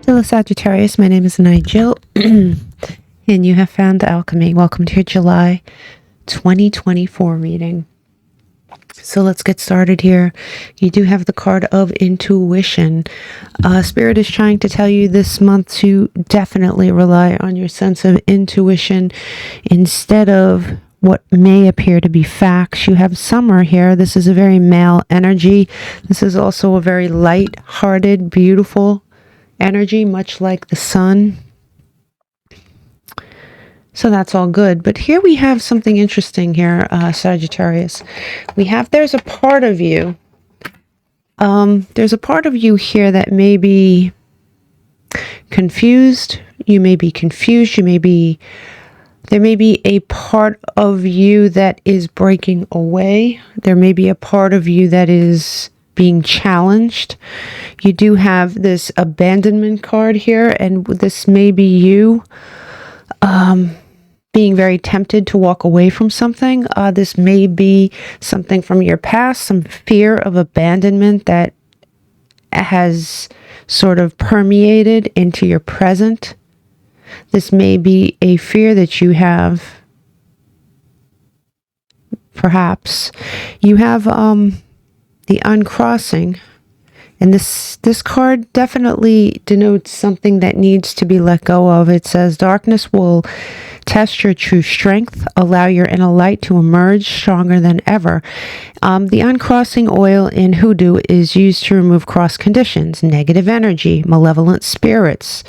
Hello Sagittarius, my name is Nigel and you have found Alchemy. Welcome to your July 2024 reading. So let's get started here. You do have the card of intuition. Spirit is trying to tell you this month to definitely rely on your sense of intuition instead of what may appear to be facts. You have summer here. This is a very male energy. This is also a very light-hearted, beautiful energy, much like the sun. So that's all good. But here we have something interesting here, Sagittarius. There's a part of you. There's a part of you here that may be confused. You may be confused. There may be a part of you that is breaking away. There may be a part of you that is being challenged. You do have this abandonment card here, and this may be you being very tempted to walk away from something. This may be something from your past, some fear of abandonment that has sort of permeated into your present. This may be a fear that you have. Perhaps you have the uncrossing, and this card definitely denotes something that needs to be let go of. It says darkness will test your true strength, allow your inner light to emerge stronger than ever. The uncrossing oil in hoodoo is used to remove cross conditions, negative energy, malevolent spirits.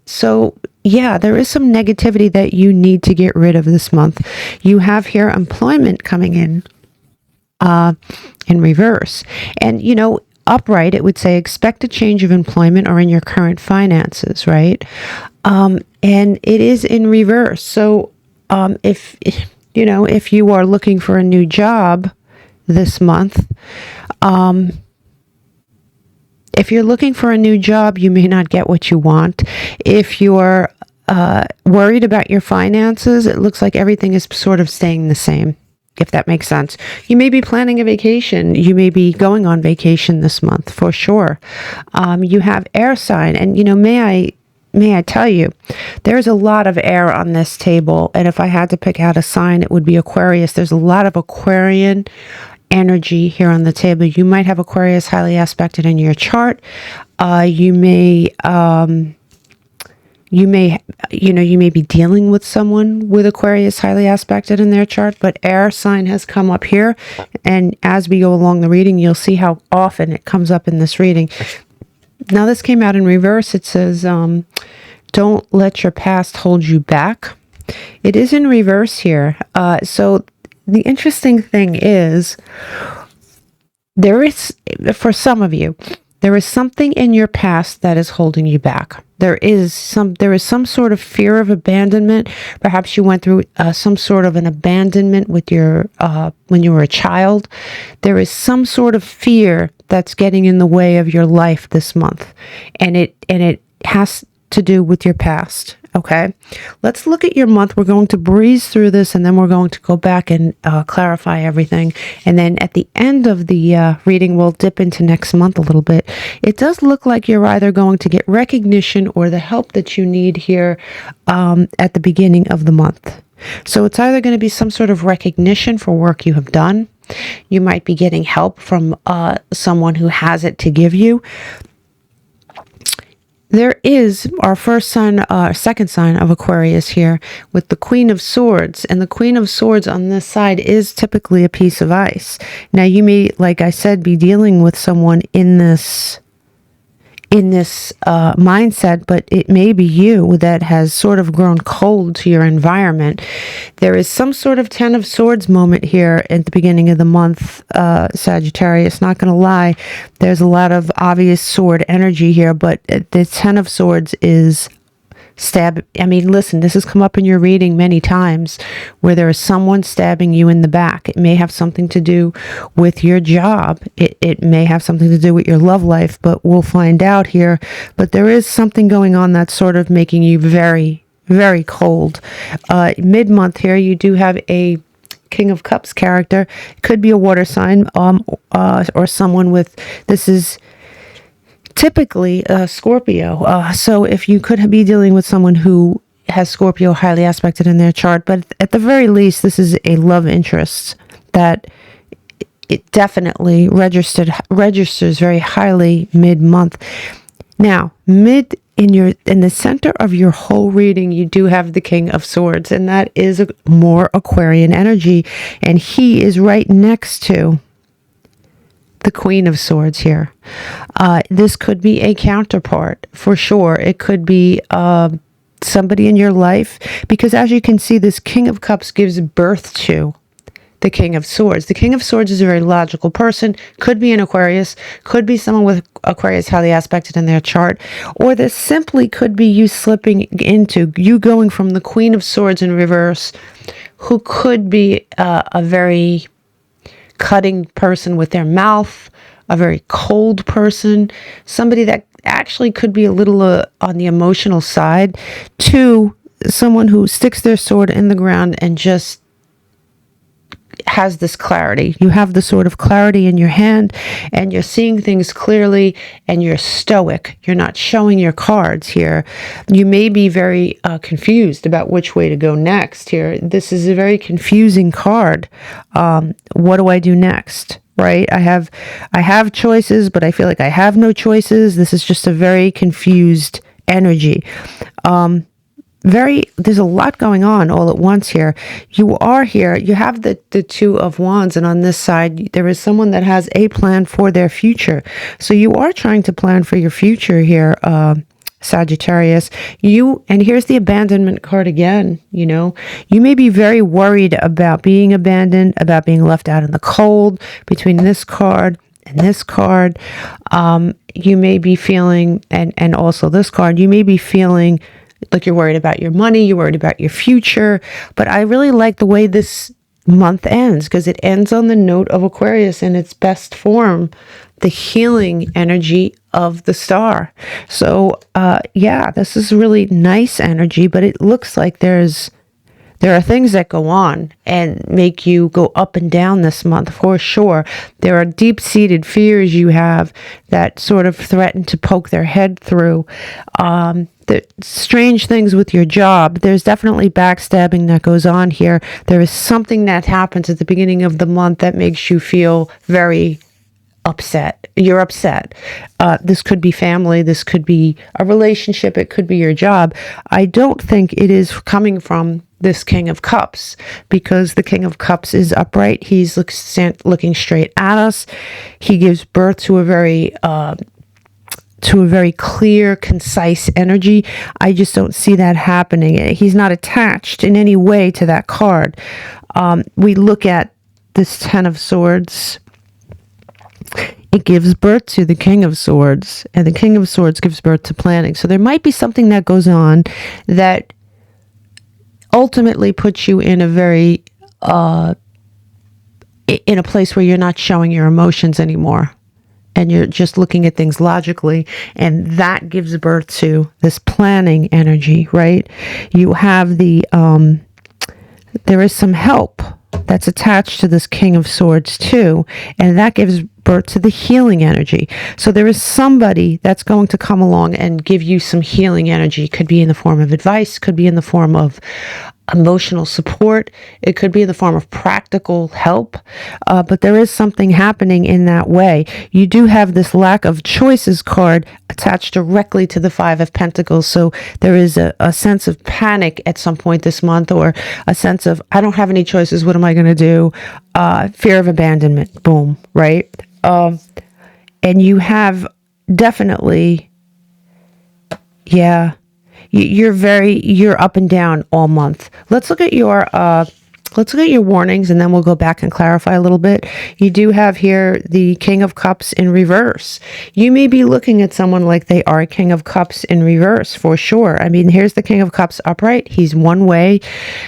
So yeah, there is some negativity that you need to get rid of this month. You have here employment coming in reverse. And, you know, upright, it would say expect a change of employment or in your current finances, right? And it is in reverse. So if you are looking for a new job this month, if you're looking for a new job, you may not get what you want. If you're worried about your finances, it looks like everything is sort of staying the same, if that makes sense. You may be planning a vacation. You may be going on vacation this month, for sure. You have air sign, and, you know, may I tell you, there's a lot of air on this table, and if I had to pick out a sign, it would be Aquarius. There's a lot of Aquarian energy here on the table. You might have Aquarius highly aspected in your chart. You may be dealing with someone with Aquarius highly aspected in their chart, but air sign has come up here. And as we go along the reading, you'll see how often it comes up in this reading. Now, this came out in reverse. It says, don't let your past hold you back. It is in reverse here. So the interesting thing is, for some of you, there is something in your past that is holding you back. There is some sort of fear of abandonment. Perhaps you went through some sort of an abandonment with your when you were a child. There is some sort of fear that's getting in the way of your life this month, and it has to do with your past. Okay, let's look at your month. We're going to breeze through this, and then we're going to go back and clarify everything. And then at the end of the reading, we'll dip into next month a little bit. It does look like you're either going to get recognition or the help that you need here at the beginning of the month. So it's either going to be some sort of recognition for work you have done. You might be getting help from someone who has it to give you. There is our second sign of Aquarius here with the Queen of Swords. And the Queen of Swords on this side is typically a piece of ice. Now, you may, like I said, be dealing with someone in this mindset, but it may be you that has sort of grown cold to your environment. There is some sort of Ten of Swords moment here at the beginning of the month, Sagittarius. Not going to lie, there's a lot of obvious sword energy here, but the Ten of Swords is listen, this has come up in your reading many times where there is someone stabbing you in the back. It may have something to do with your job. It may have something to do with your love life, but we'll find out here. But there is something going on that's sort of making you very, very cold. Mid-month here, you do have a King of Cups character. It could be a water sign or someone with, this is typically Scorpio. So if you could be dealing with someone who has Scorpio highly aspected in their chart, but at the very least, this is a love interest that it definitely registers very highly mid-month. Now, in the center of your whole reading, you do have the King of Swords, and that is a more Aquarian energy, and he is right next to the Queen of Swords here. This could be a counterpart for sure. It could be somebody in your life, because as you can see, this King of Cups gives birth to the King of Swords. The King of Swords is a very logical person, could be an Aquarius, could be someone with Aquarius highly aspected in their chart, or this simply could be you slipping into, you going from the Queen of Swords in reverse, who could be a very cutting person with their mouth, a very cold person, somebody that actually could be a little on the emotional side, to someone who sticks their sword in the ground and just has this clarity. You have the sort of clarity in your hand, and you're seeing things clearly, and you're stoic. You're not showing your cards here. You may be very confused about which way to go next here. This is a very confusing card. What do I do next? Right? I have choices, but I feel like I have no choices. This is just a very confused energy. There's a lot going on all at once here. You are here, you have the Two of Wands, and on this side, there is someone that has a plan for their future. So you are trying to plan for your future here, Sagittarius. And here's the abandonment card again. You may be very worried about being abandoned, about being left out in the cold between this card and this card. You may be feeling, and also this card, you may be feeling like you're worried about your money, you're worried about your future. But I really like the way this month ends, because it ends on the note of Aquarius in its best form, the healing energy of the star. So yeah, this is really nice energy, but it looks like there are things that go on and make you go up and down this month for sure. There are deep-seated fears you have that sort of threaten to poke their head through. The strange things with your job. There's definitely backstabbing that goes on here. There is something that happens at the beginning of the month that makes you feel very upset. You're upset. This could be family. This could be a relationship. It could be your job. I don't think it is coming from this King of Cups, because the King of Cups is upright. He's looking straight at us. He gives birth to a very clear, concise energy. I just don't see that happening. He's not attached in any way to that card. We look at this Ten of Swords. It gives birth to the King of Swords, and the King of Swords gives birth to planning. So there might be something that goes on that ultimately puts you in a very in a place where you're not showing your emotions anymore, and you're just looking at things logically, and that gives birth to this planning energy, right? You have there is some help that's attached to this King of Swords too, and that gives birth to the healing energy. So there is somebody that's going to come along and give you some healing energy. It could be in the form of advice, could be in the form of emotional support, it could be in the form of practical help, but there is something happening in that way. You do have this lack of choices card attached directly to the Five of Pentacles, so there is a sense of panic at some point this month, or a sense of, I don't have any choices, what am I going to do? Fear of abandonment, boom, right? And you have definitely, yeah, you're up and down all month. Let's look at your warnings, and then we'll go back and clarify a little bit. You do have here the King of Cups in reverse. You may be looking at someone like they are a King of Cups in reverse, for sure. I mean, here's the King of Cups upright. He's one way.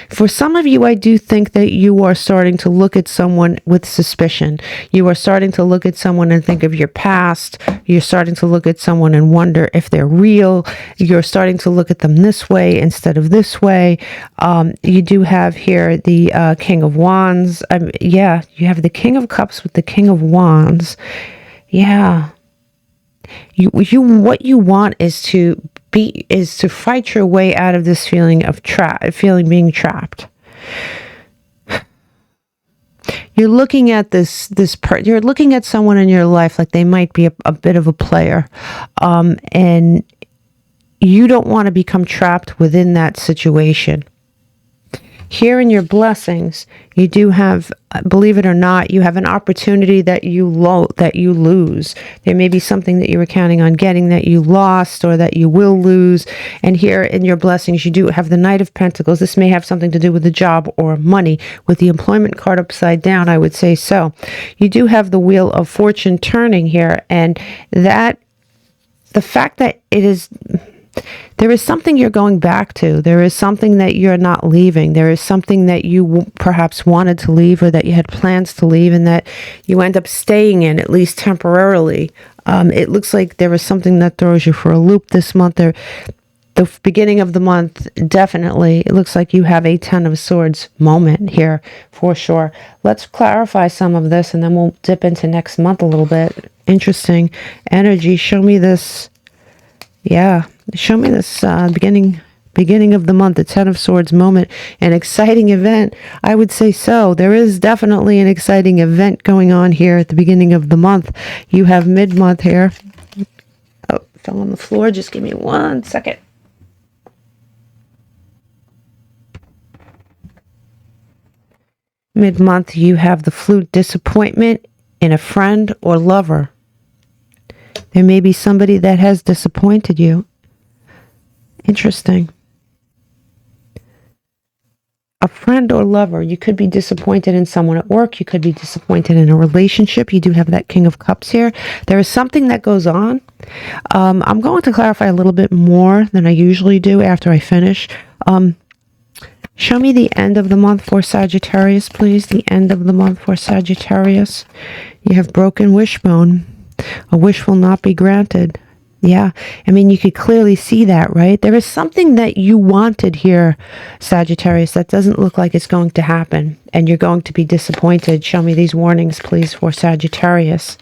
For some of you, I do think that you are starting to look at someone with suspicion. You are starting to look at someone and think of your past. You're starting to look at someone and wonder if they're real. You're starting to look at them this way instead of this way. You do have here the King of Wands. Yeah, you have the King of Cups with the King of Wands. Yeah. what you want is to fight your way out of this feeling of being trapped. You're looking at you're looking at someone in your life like they might be a bit of a player, and you don't want to become trapped within that situation. Here in your blessings, you do have, believe it or not, you have an opportunity that you lose. There may be something that you were counting on getting that you lost or that you will lose. And here in your blessings, you do have the Knight of Pentacles. This may have something to do with the job or money. With the Employment card upside down, I would say so. You do have the Wheel of Fortune turning here, and that the fact that there is something you're going back to. There is something that you're not leaving. There is something that you perhaps wanted to leave or that you had plans to leave and that you end up staying in, at least temporarily. It looks like there is something that throws you for a loop this month. The beginning of the month, definitely, it looks like you have a Ten of Swords moment here for sure. Let's clarify some of this and then we'll dip into next month a little bit. Interesting energy. Show me this. Yeah. Show me this beginning of the month, the Ten of Swords moment, an exciting event. I would say so. There is definitely an exciting event going on here at the beginning of the month. You have mid-month here. Oh, fell on the floor. Just give me 1 second. Mid-month, you have the Flute, disappointment in a friend or lover. There may be somebody that has disappointed you. Interesting. A friend or lover. You could be disappointed in someone at work. You could be disappointed in a relationship. You do have that King of Cups here. There is something that goes on. I'm going to clarify a little bit more than I usually do after I finish. Show me the end of the month for Sagittarius, please. The end of the month for Sagittarius. You have broken wishbone. A wish will not be granted. Yeah, I mean, you could clearly see that, right? There is something that you wanted here, Sagittarius, that doesn't look like it's going to happen, and you're going to be disappointed. Show me these warnings, please, for Sagittarius.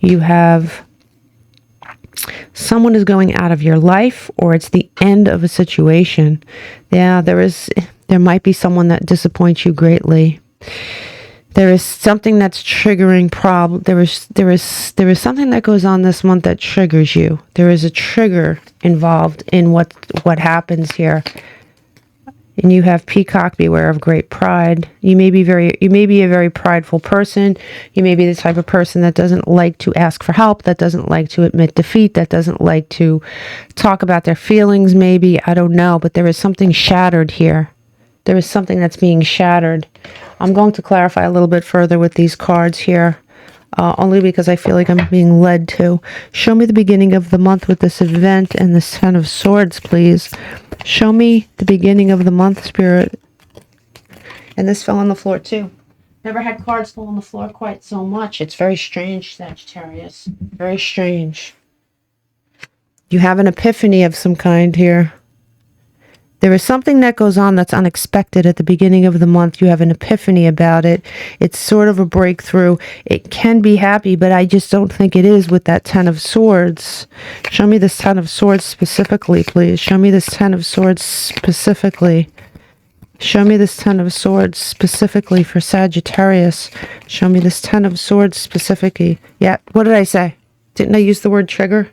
You have someone is going out of your life, or it's the end of a situation. Yeah, there might be someone that disappoints you greatly. There is something that's triggering problem. There is something that goes on this month that triggers you. There is a trigger involved in what happens here. And you have Peacock, beware of great pride. You may be a very prideful person. You may be the type of person that doesn't like to ask for help, that doesn't like to admit defeat, that doesn't like to talk about their feelings maybe. I don't know, but there is something shattered here. There is something that's being shattered. I'm going to clarify a little bit further with these cards here, only because I feel like I'm being led to. Show me the beginning of the month with this event and this Ten of Swords, please. Show me the beginning of the month, Spirit. And this fell on the floor, too. Never had cards fall on the floor quite so much. It's very strange, Sagittarius. Very strange. You have an epiphany of some kind here. There is something that goes on that's unexpected at the beginning of the month. You have an epiphany about it. It's sort of a breakthrough. It can be happy, but I just don't think it is with that Ten of Swords. Show me this Ten of Swords specifically, please. Show me this Ten of Swords specifically. Show me this Ten of Swords specifically for Sagittarius. Show me this Ten of Swords specifically. Yeah, what did I say? Didn't I use the word trigger?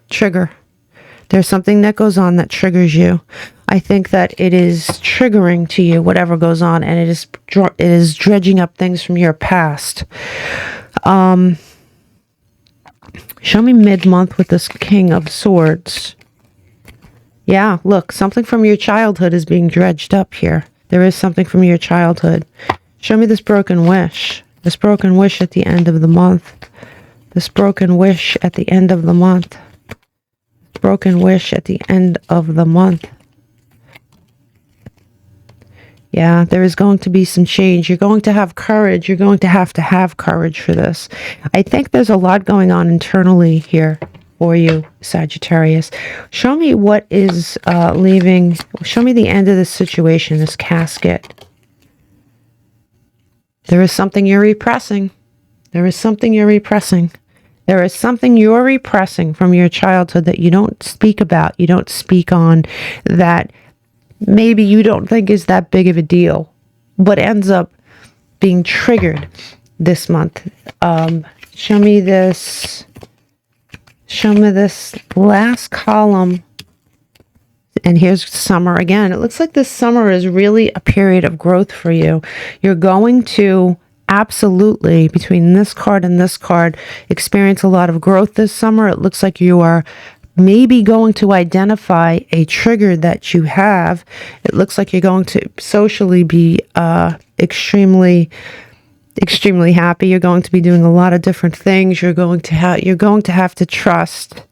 Trigger. There's something that goes on that triggers you. I think that it is triggering to you, whatever goes on, and it is dredging up things from your past. Show me mid-month with this King of Swords. Yeah, look, something from your childhood is being dredged up here. There is something from your childhood. Show me this broken wish. This broken wish at the end of the month. This broken wish at the end of the month. Broken wish at the end of the month. Yeah, there is going to be some change. You're going to have courage. You're going to have courage for this. I think there's a lot going on internally here for you, Sagittarius. Show me what is leaving. Show me the end of this situation, this casket. There is something you're repressing. There is something you're repressing. There is something you're repressing from your childhood that you don't speak about, you don't speak on, that maybe you don't think is that big of a deal, but ends up being triggered this month. Show me this last column. And here's summer again. It looks like this summer is really a period of growth for you. You're going to absolutely, between this card and this card, experience a lot of growth this summer. It looks like you are maybe going to identify a trigger that you have. It looks like you're going to socially be extremely happy. You're going to be doing a lot of different things. You're going to have to trust.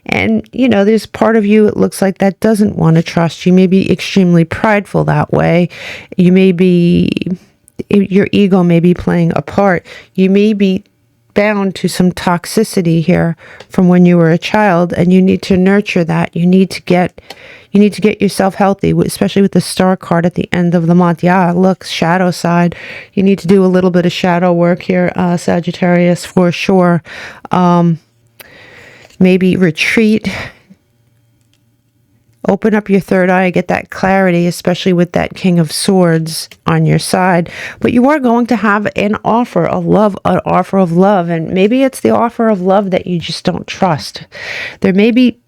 And, you know, there's part of you, it looks like, that doesn't want to trust. You may be extremely prideful that way. You may be, your ego may be playing a part. You may be bound to some toxicity here from when you were a child, and you need to nurture that. You need to get yourself healthy, especially with the star card at the end of the month. Yeah, look, shadow side. You need to do a little bit of shadow work here, Sagittarius, for sure. Maybe retreat, open up your third eye, get that clarity, especially with that King of Swords on your side. But you are going to have an offer of love, and maybe it's the offer of love that you just don't trust. There may be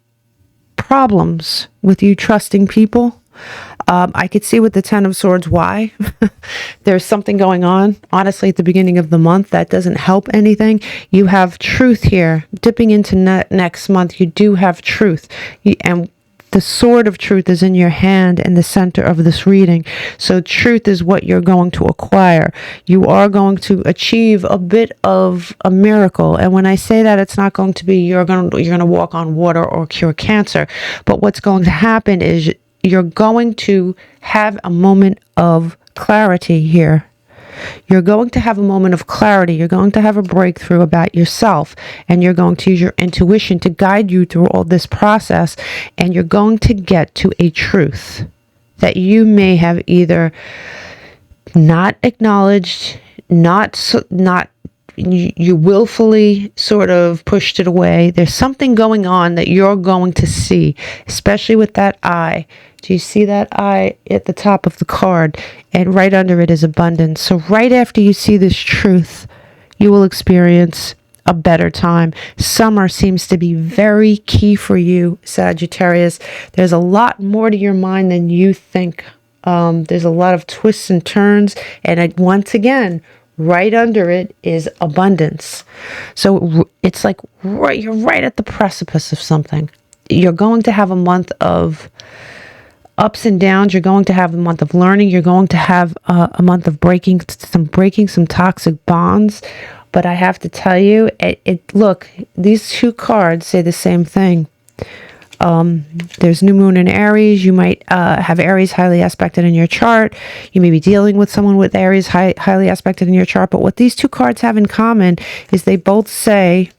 problems with you trusting people. I could see with the Ten of Swords why. There's something going on, honestly, at the beginning of the month that doesn't help anything. You have truth here. Dipping into next month, you do have truth. And the sword of truth is in your hand in the center of this reading. So truth is what you're going to acquire. You are going to achieve a bit of a miracle. And when I say that, it's not going to be you're going to walk on water or cure cancer. But what's going to happen is you're going to have a moment of clarity here. You're going to have a moment of clarity. You're going to have a breakthrough about yourself, and you're going to use your intuition to guide you through all this process, and you're going to get to a truth that you may have either not acknowledged, you willfully sort of pushed it away. There's something going on that you're going to see, especially with that eye. Do you see that eye at the top of the card? And right under it is abundance. So right after you see this truth, you will experience a better time. Summer seems to be very key for you, Sagittarius. There's a lot more to your mind than you think. There's a lot of twists and turns. And once again, right under it is abundance. So it's like you're right at the precipice of something. You're going to have a month of ups and downs. You're going to have a month of learning. You're going to have a month of breaking some toxic bonds. But I have to tell you, look, these two cards say the same thing. There's new moon in Aries. You might have Aries highly aspected in your chart. You may be dealing with someone with Aries highly aspected in your chart. But what these two cards have in common is they both say,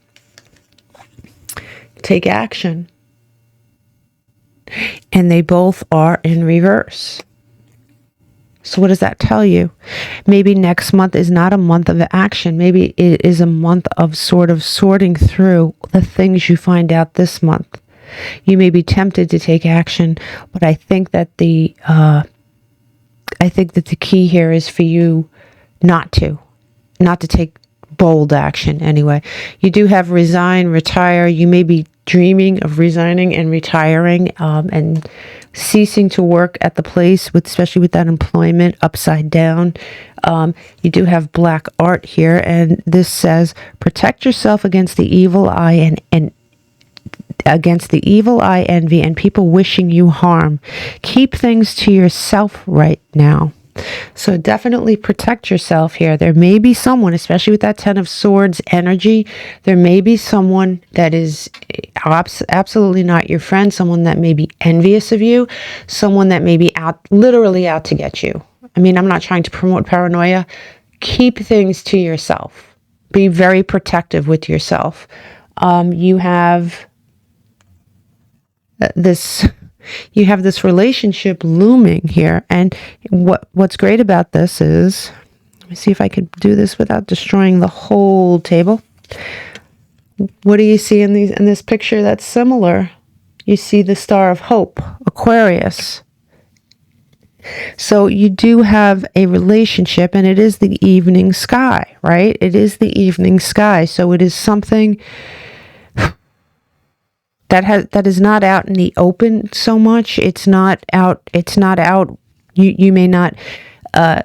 take action. And they both are in reverse. So what does that tell you? Maybe next month is not a month of action. Maybe it is a month of sort of sorting through the things you find out this month. You may be tempted to take action, but I think that the key here is for you not to take bold action anyway. You do have resign, retire. You may be dreaming of resigning and retiring and ceasing to work at the place, especially with that employment upside down. You do have black art here, and this says, protect yourself against the evil eye and against the evil eye, envy, and people wishing you harm. Keep things to yourself right now. So definitely protect yourself here. There may be someone, especially with that Ten of Swords energy, there may be someone that is absolutely not your friend, someone that may be envious of you, someone that may be literally out to get you. I mean, I'm not trying to promote paranoia. Keep things to yourself. Be very protective with yourself. You have this relationship looming here, and what's great about this is, let me see if I could do this without destroying the whole table. What do you see in this picture that's similar? You see the Star of Hope, Aquarius. So you do have a relationship, and it is the evening sky, right? It is the evening sky. So it is something that is not out in the open so much. It's not out. You may not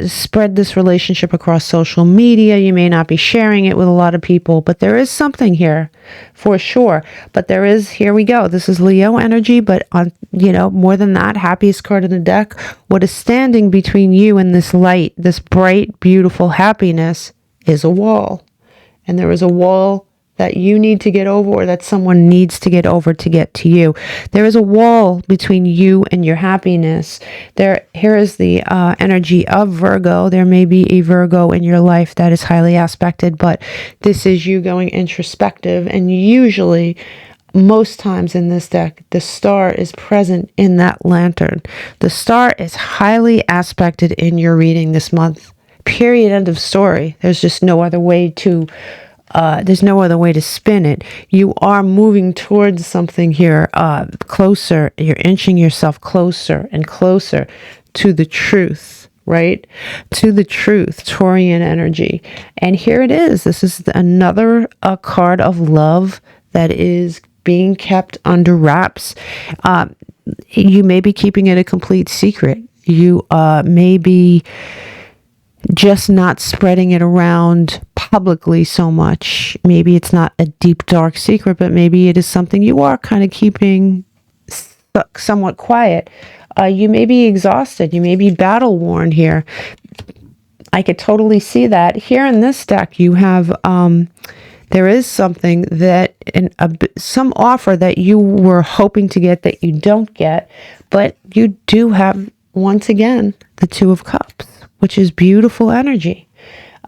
spread this relationship across social media. You may not be sharing it with a lot of people, but there is something here for sure. But there is, here we go. This is Leo energy, but on, more than that, happiest card in the deck. What is standing between you and this light, this bright, beautiful happiness, is a wall. And there is a wall that you need to get over, or that someone needs to get over to get to you. There is a wall between you and your happiness. Here is the energy of Virgo. There may be a Virgo in your life that is highly aspected, but this is you going introspective. And usually, most times in this deck, the star is present in that lantern. The star is highly aspected in your reading this month. Period. End of story. There's just no other way to spin it. You are moving towards something here, closer. You're inching yourself closer and closer to the truth, right? To the truth, Taurian energy. And here it is. This is another card of love that is being kept under wraps. You may be keeping it a complete secret. You may be just not spreading it around publicly so much. Maybe it's not a deep, dark secret, but maybe it is something you are kind of keeping somewhat quiet. You may be exhausted. You may be battle worn here. I could totally see that. Here in this deck, you have, there is something that, some offer that you were hoping to get that you don't get, but you do have, once again, the Two of Cups, which is beautiful energy.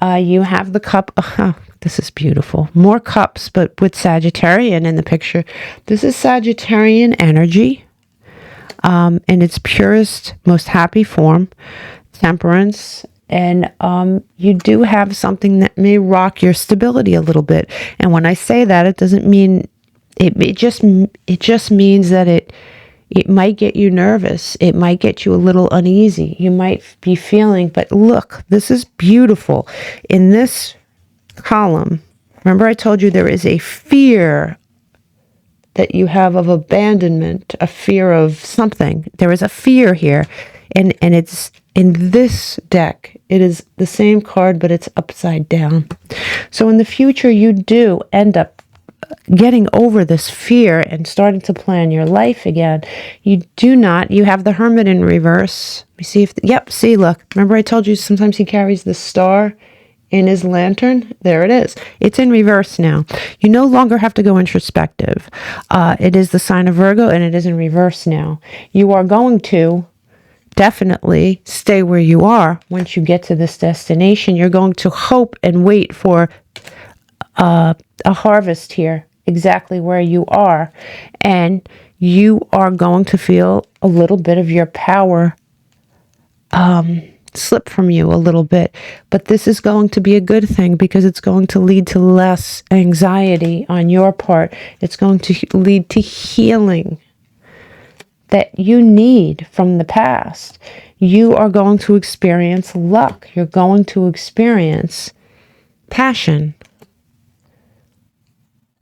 You have the cup. This is beautiful. More cups, but with Sagittarian in the picture. This is Sagittarian energy in its purest, most happy form, temperance. And you do have something that may rock your stability a little bit. And when I say that, it doesn't mean, it just means that it might get you nervous. It might get you a little uneasy. You might be feeling, but look, this is beautiful. In this column, remember I told you there is a fear that you have of abandonment, a fear of something. There is a fear here. And it's in this deck. It is the same card, but it's upside down. So in the future, you do end up getting over this fear and starting to plan your life again. You have the Hermit in reverse. We see look, remember I told you sometimes he carries the star in his lantern? There it is. It's in reverse now. You no longer have to go introspective. It is the sign of Virgo, and it is in reverse now. You are going to definitely stay where you are. Once you get to this destination, you're going to hope and wait for a harvest here, exactly where you are, and you are going to feel a little bit of your power slip from you a little bit. But this is going to be a good thing, because it's going to lead to less anxiety on your part. It's going to lead to healing that you need from the past. You are going to experience luck. You're going to experience passion.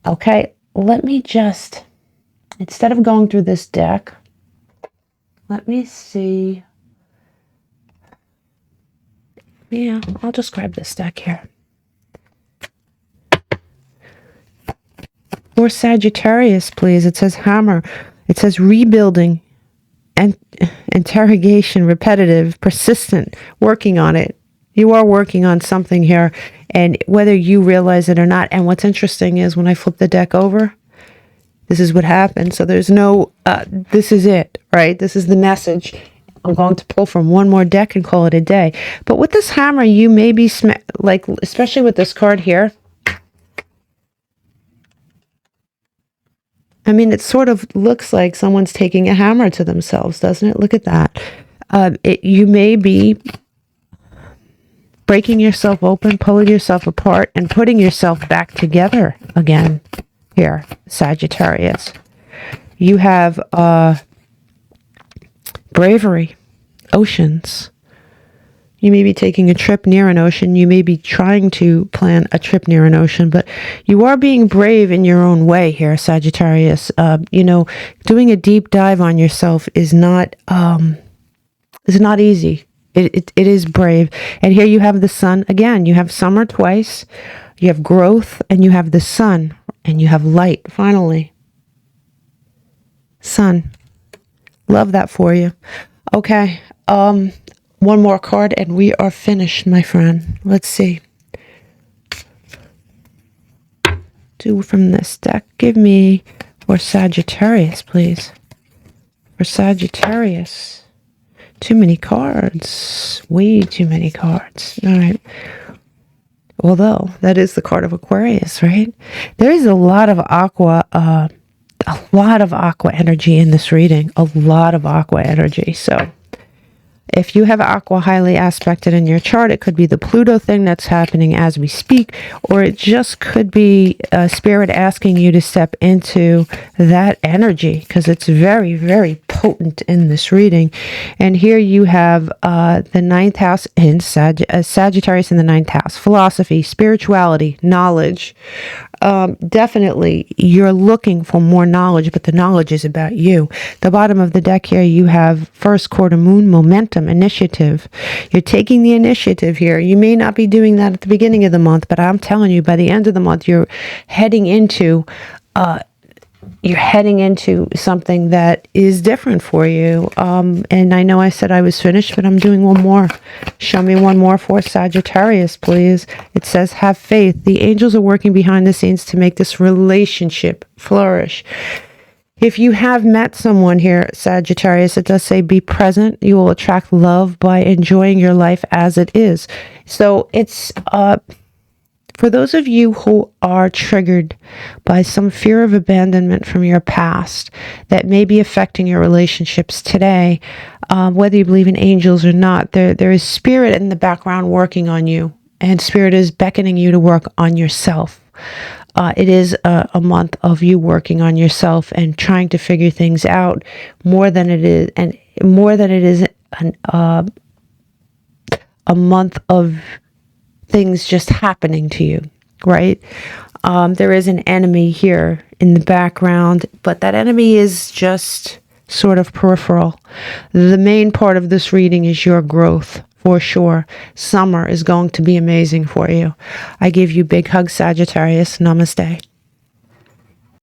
Okay, let me just, instead of going through this deck, let me see. Yeah, I'll just grab this deck here. For Sagittarius, please. It says hammer. It says rebuilding and interrogation, repetitive, persistent, working on it. You are working on something here, and whether you realize it or not. And what's interesting is when I flip the deck over, this is what happens. So there's no, this is it, right? This is the message. I'm going to pull from one more deck and call it a day. But with this hammer, you may be, like, especially with this card here, I mean, it sort of looks like someone's taking a hammer to themselves, doesn't it? Look at that. You may be breaking yourself open, pulling yourself apart, and putting yourself back together again. here, Sagittarius. You have bravery, oceans. You may be taking a trip near an ocean. You may be trying to plan a trip near an ocean, but you are being brave in your own way here, Sagittarius. You know, doing a deep dive on yourself is not easy. It is brave. And here you have the sun. Again, you have summer twice. You have growth, and you have the sun, and you have light, finally. Sun. Love that for you. Okay. One more card, and we are finished, my friend. Let's see. Two from this deck. Give me for Sagittarius, please. For Sagittarius. Too many cards. Way too many cards. All right. Although, that is the card of Aquarius, right? There is a lot of aqua energy in this reading. A lot of aqua energy. So, if you have aqua highly aspected in your chart, it could be the Pluto thing that's happening as we speak, or it just could be Spirit asking you to step into that energy, because it's very, very potent in this reading. And here you have the ninth house in Sagittarius in the ninth house. Philosophy, spirituality, knowledge. Definitely you're looking for more knowledge, but the knowledge is about you. The bottom of the deck here, you have first quarter moon, momentum, initiative. You're taking the initiative here. You may not be doing that at the beginning of the month, but I'm telling you, by the end of the month, you're heading into something that is different for you. And I know I said I was finished, but I'm doing one more. Show me one more for Sagittarius, please. It says, have faith. The angels are working behind the scenes to make this relationship flourish. If you have met someone here, Sagittarius, it does say be present. You will attract love by enjoying your life as it is. So it's for those of you who are triggered by some fear of abandonment from your past that may be affecting your relationships today, whether you believe in angels or not, there is Spirit in the background working on you, and Spirit is beckoning you to work on yourself. It is a month of you working on yourself and trying to figure things out more than it is a month of things just happening to you, right? There is an enemy here in the background, but that enemy is just sort of peripheral. The main part of this reading is your growth, for sure. Summer is going to be amazing for you. I give you big hugs, Sagittarius. Namaste.